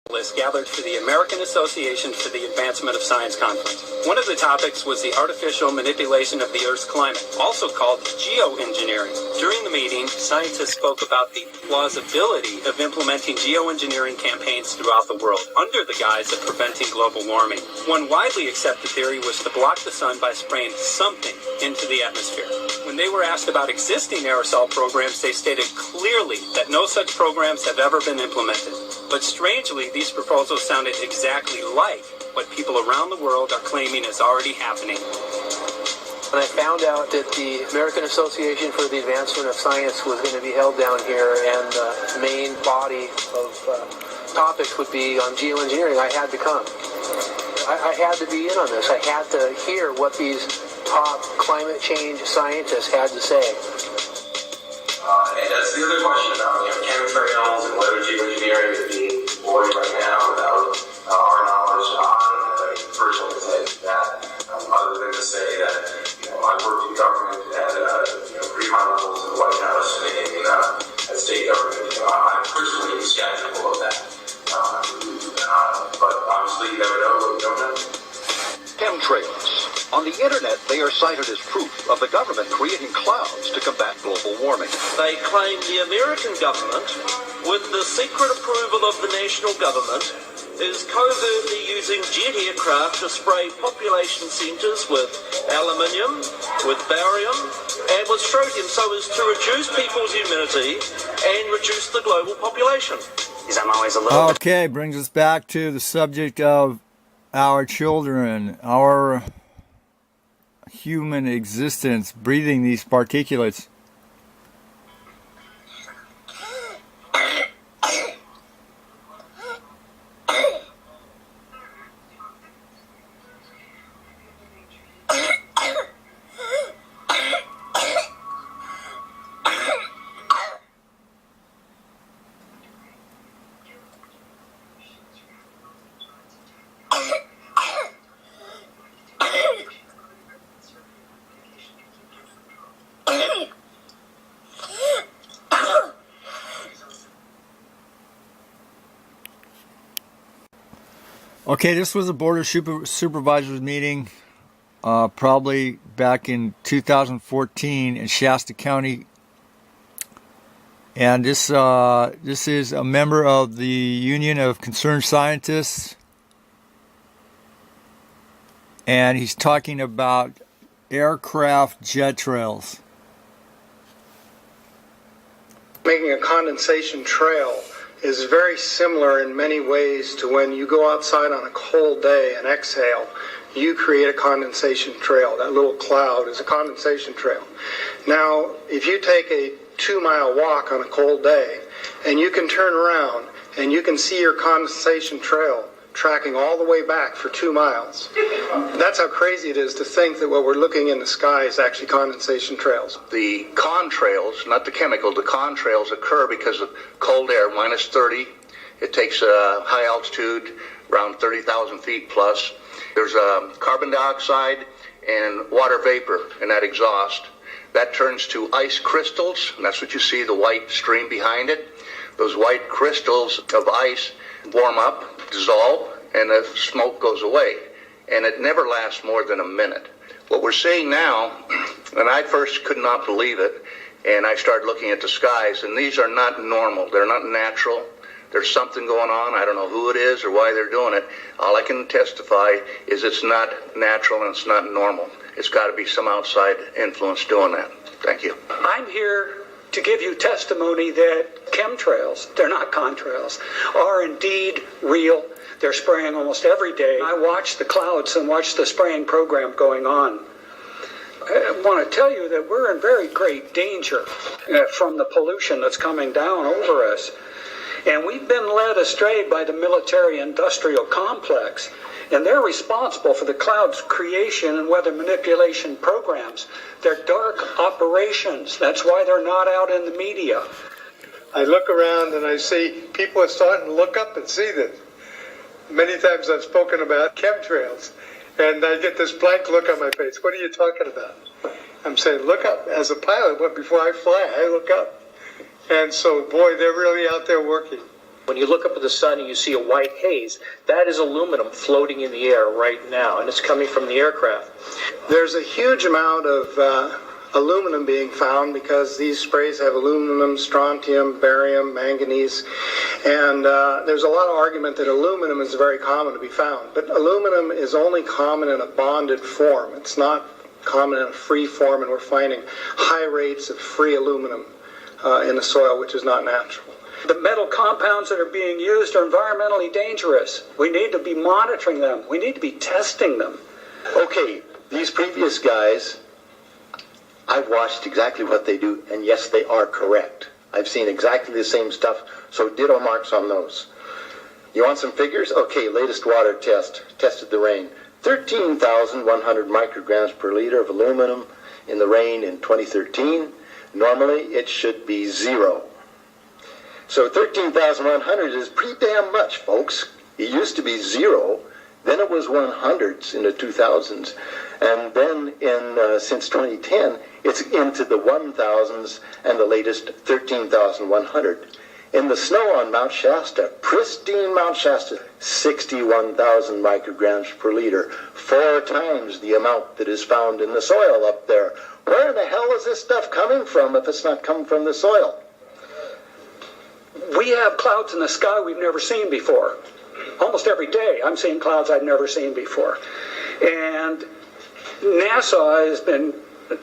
gathered for the American Association for the Advancement of Science conference. One of the topics was the artificial manipulation of the Earth's climate, also called geoengineering. During the meeting, scientists spoke about the plausibility of implementing geoengineering campaigns throughout the world under the guise of preventing global warming. One widely accepted theory was to block the sun by spraying something into the atmosphere. When they were asked about existing aerosol programs, they stated clearly that no such programs have ever been implemented. But strangely, these proposals sounded exactly like what people around the world are claiming is already happening. When I found out that the American Association for the Advancement of Science was going to be held down here and the main body of topics would be on geoengineering, I had to come. I had to be in on this. I had to hear what these top climate change scientists had to say. And that's the other question about chemtrails and whether geoengineering is being employed right now without our knowledge. I personally say that, other than to say that I worked in government at pretty high levels in the White House and in at state government. I'm personally skeptical of that. But obviously, you never know what we don't know. Chemtrails. On the internet, they are cited as proof of the government creating clouds to combat global warming. They claim the American government, with the secret approval of the national government, is covertly using jet aircraft to spray population centres with aluminium, with barium, and with strontium so as to reduce people's immunity and reduce the global population. Okay, brings us back to the subject of our children, our human existence, breathing these particulates. Okay, this was a Board of Supervisors meeting probably back in 2014 in Shasta County. And this is a member of the Union of Concerned Scientists. And he's talking about aircraft jet trails. Making a condensation trail is very similar in many ways to when you go outside on a cold day and exhale, you create a condensation trail. That little cloud is a condensation trail. Now, if you take a 2-mile walk on a cold day and you can turn around and you can see your condensation trail tracking all the way back for 2 miles. That's how crazy it is to think that what we're looking in the sky is actually condensation trails. The contrails, not the chemical, the contrails occur because of cold air, minus 30. It takes a high altitude, around 30,000 feet plus. There's carbon dioxide and water vapor in that exhaust. That turns to ice crystals, and that's what you see, the white stream behind it. Those white crystals of ice warm up, dissolve, and the smoke goes away. And it never lasts more than a minute. What we're seeing now, and I first could not believe it, and I started looking at the skies, and these are not normal. They're not natural. There's something going on. I don't know who it is or why they're doing it. All I can testify is it's not natural and it's not normal. It's got to be some outside influence doing that. Thank you. I'm here to give you testimony that chemtrails, they're not contrails, are indeed real. They're spraying almost every day. I watch the clouds and watch the spraying program going on. I want to tell you that we're in very great danger from the pollution that's coming down over us. And we've been led astray by the military-industrial complex, and they're responsible for the cloud's creation and weather manipulation programs. They're dark operations. That's why they're not out in the media. I look around and I see people are starting to look up and see this. Many times I've spoken about chemtrails, and I get this blank look on my face. What are you talking about? I'm saying, look up. As a pilot, before I fly, I look up. And so, boy, they're really out there working. When you look up at the sun and you see a white haze, that is aluminum floating in the air right now, and it's coming from the aircraft. There's a huge amount of aluminum being found because these sprays have aluminum, strontium, barium, manganese, and there's a lot of argument that aluminum is very common to be found. But aluminum is only common in a bonded form. It's not common in a free form, and we're finding high rates of free aluminum in the soil, which is not natural. The metal compounds that are being used are environmentally dangerous. We need to be monitoring them. We need to be testing them. Okay, these previous guys, I've watched exactly what they do, and yes, they are correct. I've seen exactly the same stuff, so ditto marks on those. You want some figures? Okay, latest water test, tested the rain. 13,100 micrograms per liter of aluminum in the rain in 2013. Normally, it should be 0. So 13,100 is pretty damn much, folks. It used to be 0, then it was 100s in the 2000s, and then since 2010, it's into the 1,000s and the latest 13,100. In the snow on Mount Shasta, pristine Mount Shasta, 61,000 micrograms per liter, 4 times the amount that is found in the soil up there. Where in the hell is this stuff coming from if it's not coming from the soil? We have clouds in the sky we've never seen before. Almost every day I'm seeing clouds I've never seen before. And NASA has been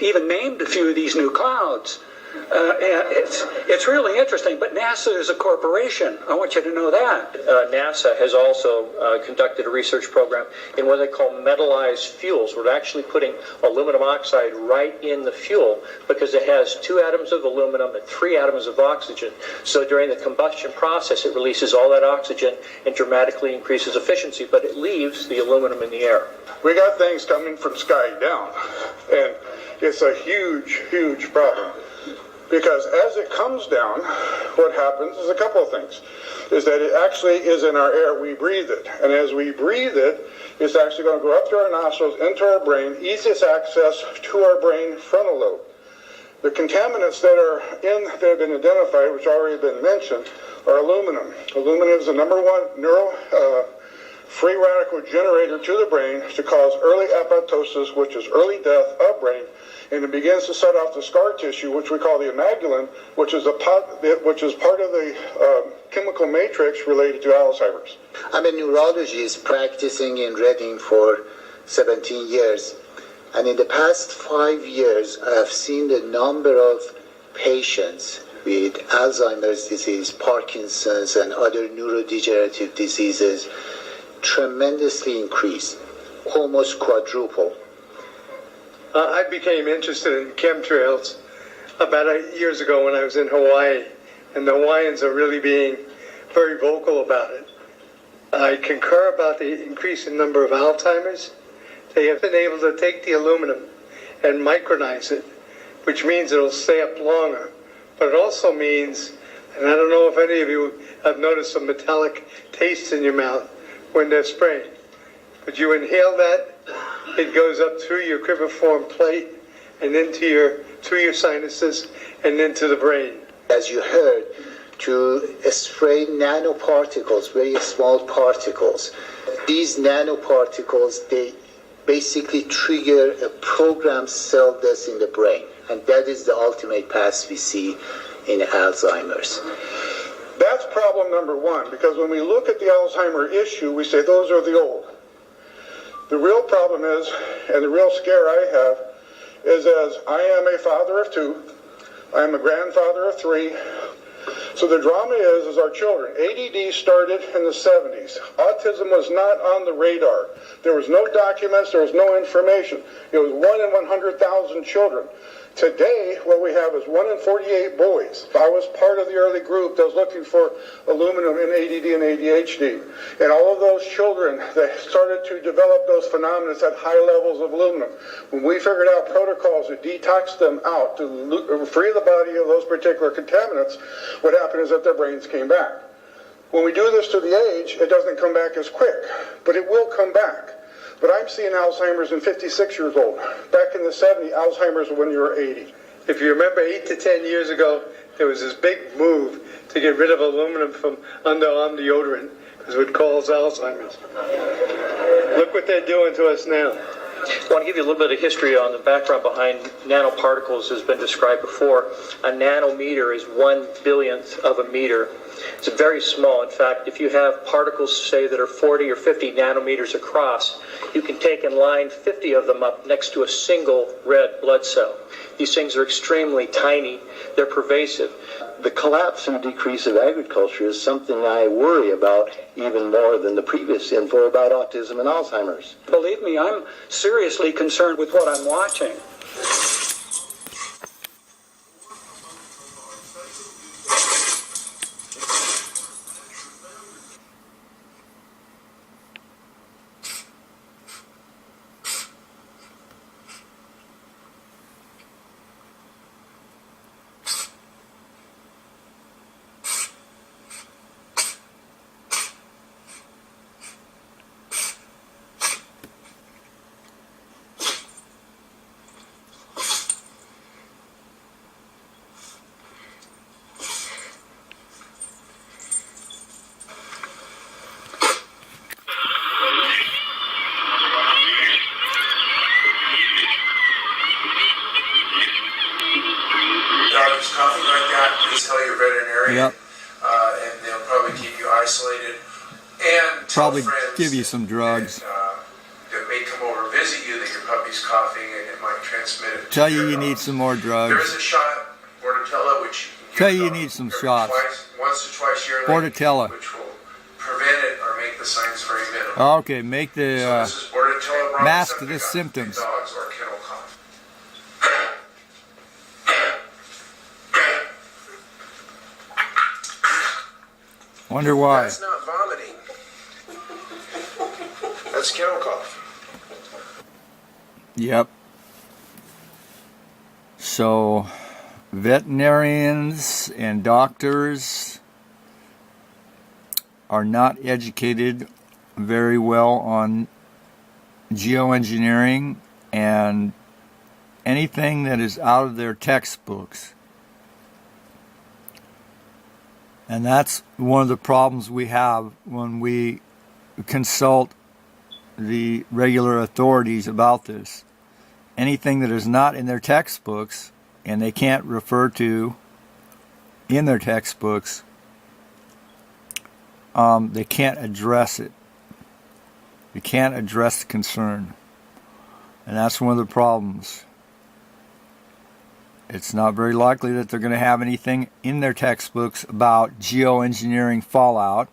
even named a few of these new clouds. It's really interesting, but NASA is a corporation. I want you to know that. NASA has also conducted a research program in what they call metallized fuels. We're actually putting aluminum oxide right in the fuel because it has 2 atoms of aluminum and 3 atoms of oxygen. So during the combustion process, it releases all that oxygen and dramatically increases efficiency, but it leaves the aluminum in the air. We got things coming from sky down, and it's a huge, huge problem. Because as it comes down, what happens is a couple of things. Is that it actually is in our air, we breathe it. And as we breathe it, it's actually going to go up through our nostrils, into our brain, easiest access to our brain frontal lobe. The contaminants that have been identified, which already been mentioned, are aluminum. Aluminum is the #1 free radical generator to the brain to cause early apoptosis, which is early death of brain, and it begins to set off the scar tissue, which we call the amygdalin, which is part of the chemical matrix related to Alzheimer's. I'm a neurologist practicing in Reading for 17 years, and in the past 5 years, I have seen the number of patients with Alzheimer's disease, Parkinson's, and other neurodegenerative diseases tremendously increase, almost quadruple. I became interested in chemtrails about 8 years ago when I was in Hawaii, and the Hawaiians are really being very vocal about it. I concur about the increase in number of Alzheimer's. They have been able to take the aluminum and micronize it, which means it'll stay up longer. But it also means, and I don't know if any of you have noticed some metallic taste in your mouth when they're spraying, but you inhale that, it goes up through your cribriform plate and through your sinuses and into the brain. As you heard, to spray nanoparticles, very small particles. These nanoparticles, they basically trigger a programmed cell death in the brain, and that is the ultimate path we see in Alzheimer's. That's problem #1, because when we look at the Alzheimer issue, we say those are the old. The real problem is, and the real scare I have, is as I am a father of 2, I am a grandfather of 3, so the drama is our children. ADD started in the 70s. Autism was not on the radar. There was no documents, there was no information. It was 1 in 100,000 children. Today, what we have is 1 in 48 boys. I was part of the early group that was looking for aluminum in ADD and ADHD. And all of those children that started to develop those phenomena at high levels of aluminum, when we figured out protocols to detox them out, to free the body of those particular contaminants, what happened is that their brains came back. When we do this to the age, it doesn't come back as quick, but it will come back. But I'm seeing Alzheimer's in 56 years old. Back in the 70s, Alzheimer's when you were 80. If you remember 8 to 10 years ago, there was this big move to get rid of aluminum from underarm deodorant because it would cause Alzheimer's. Look what they're doing to us now. I want to give you a little bit of history on the background behind nanoparticles has been described before. A nanometer is 1/billionth of a meter. It's very small. In fact, if you have particles, say, that are 40 or 50 nanometers across, you can take and line 50 of them up next to a single red blood cell. These things are extremely tiny. They're pervasive. The collapse and decrease of agriculture is something I worry about even more than the previous info about autism and Alzheimer's. Believe me, I'm seriously concerned with what I'm watching. Coughing like that, please tell your veterinarian, Yep. And they'll probably keep you isolated. And tell Probably friends give you some drugs. That may come over visit you that your puppy's coughing and it might transmit it. Tell you you need some more There is drugs. a shot, Bordetella, which you Tell can you give need some every shots. once to twice yearly, Bordetella. which will prevent it or make the signs very minimal. Okay, make the So this is Bordetella mask the bronchiceptica in symptoms. dogs or kennel cough. Wonder why. That's not vomiting. That's kennel cough. Yep. So, veterinarians and doctors are not educated very well on geoengineering and anything that is out of their textbooks. And that's one of the problems we have when we consult the regular authorities about this. Anything that is not in their textbooks and they can't refer to in their textbooks, they can't address it. They can't address the concern. And that's one of the problems. It's not very likely that they're going to have anything in their textbooks about geoengineering fallout.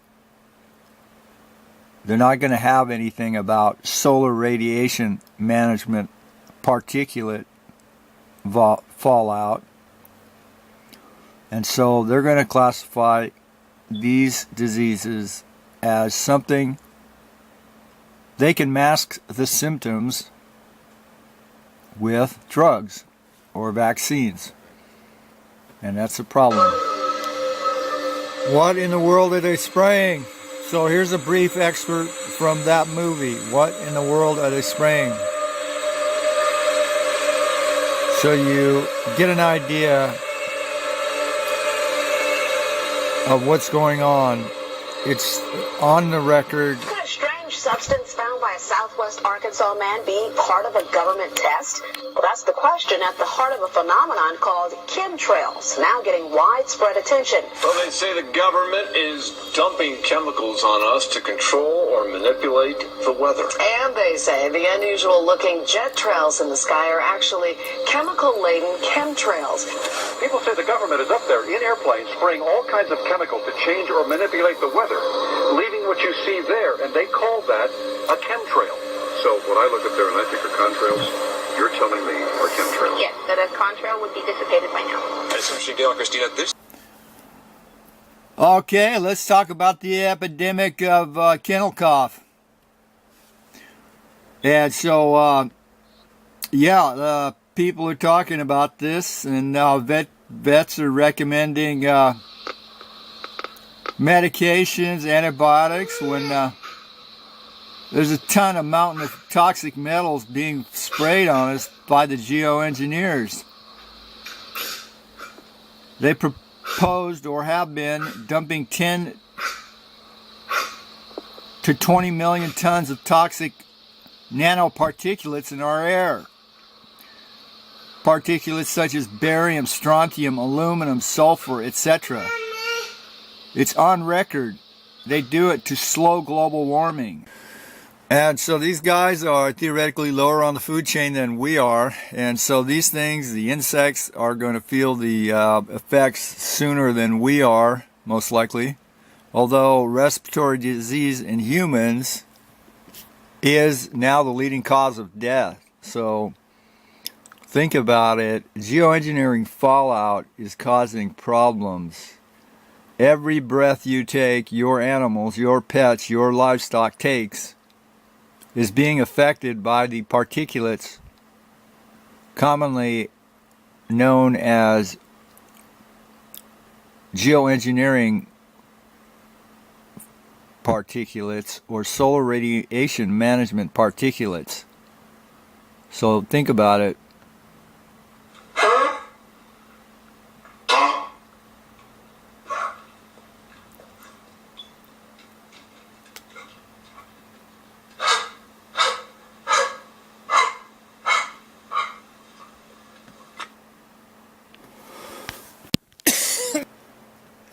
They're not going to have anything about solar radiation management particulate fallout. And so they're going to classify these diseases as something they can mask the symptoms with drugs or vaccines. And that's a problem. What in the world are they spraying? So here's a brief excerpt from that movie. What in the world are they spraying? So you get an idea of what's going on. It's on the record. Could a strange substance found by a Southwest Arkansas man be part of a government test? Well, that's the question at the heart of a phenomenon called chemtrails, now getting widespread attention. Well, they say the government is dumping chemicals on us to control or manipulate the weather. And they say the unusual-looking jet trails in the sky are actually chemical-laden chemtrails. People say the government is up there in airplanes spraying all kinds of chemicals to change or manipulate the weather, leaving what you see there, and they call that a chemtrail. So when I look up there and I think of contrails, you're telling me are chemtrails? Yes, that a contrail would be dissipated by now. That's interesting deal, Christina. This. Okay, let's talk about the epidemic of kennel cough. And so, people are talking about this, and now vets are recommending medications, antibiotics, when there's a ton of mountain of toxic metals being sprayed on us by the geoengineers. They posed or have been dumping 10 to 20 million tons of toxic nanoparticulates in our air. Particulates such as barium, strontium, aluminum, sulfur, etc. It's on record. They do it to slow global warming. And so these guys are theoretically lower on the food chain than we are. And so these things, the insects, are going to feel the effects sooner than we are, most likely. Although respiratory disease in humans is now the leading cause of death. So think about it. Geoengineering fallout is causing problems. Every breath you take, your animals, your pets, your livestock takes is being affected by the particulates commonly known as geoengineering particulates or solar radiation management particulates. So think about it.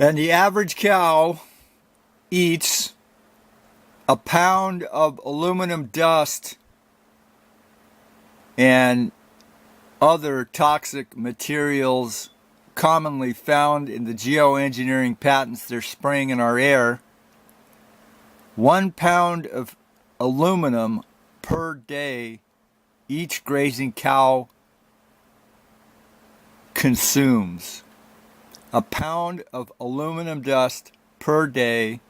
And the average cow eats a pound of aluminum dust and other toxic materials commonly found in the geoengineering patents they're spraying in our air. 1 pound of aluminum per day each grazing cow consumes. A pound of aluminum dust per day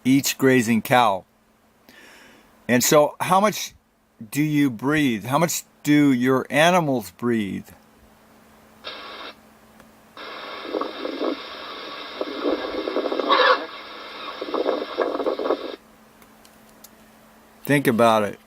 each grazing cow. And so how much do you breathe? How much do your animals breathe? Think about it.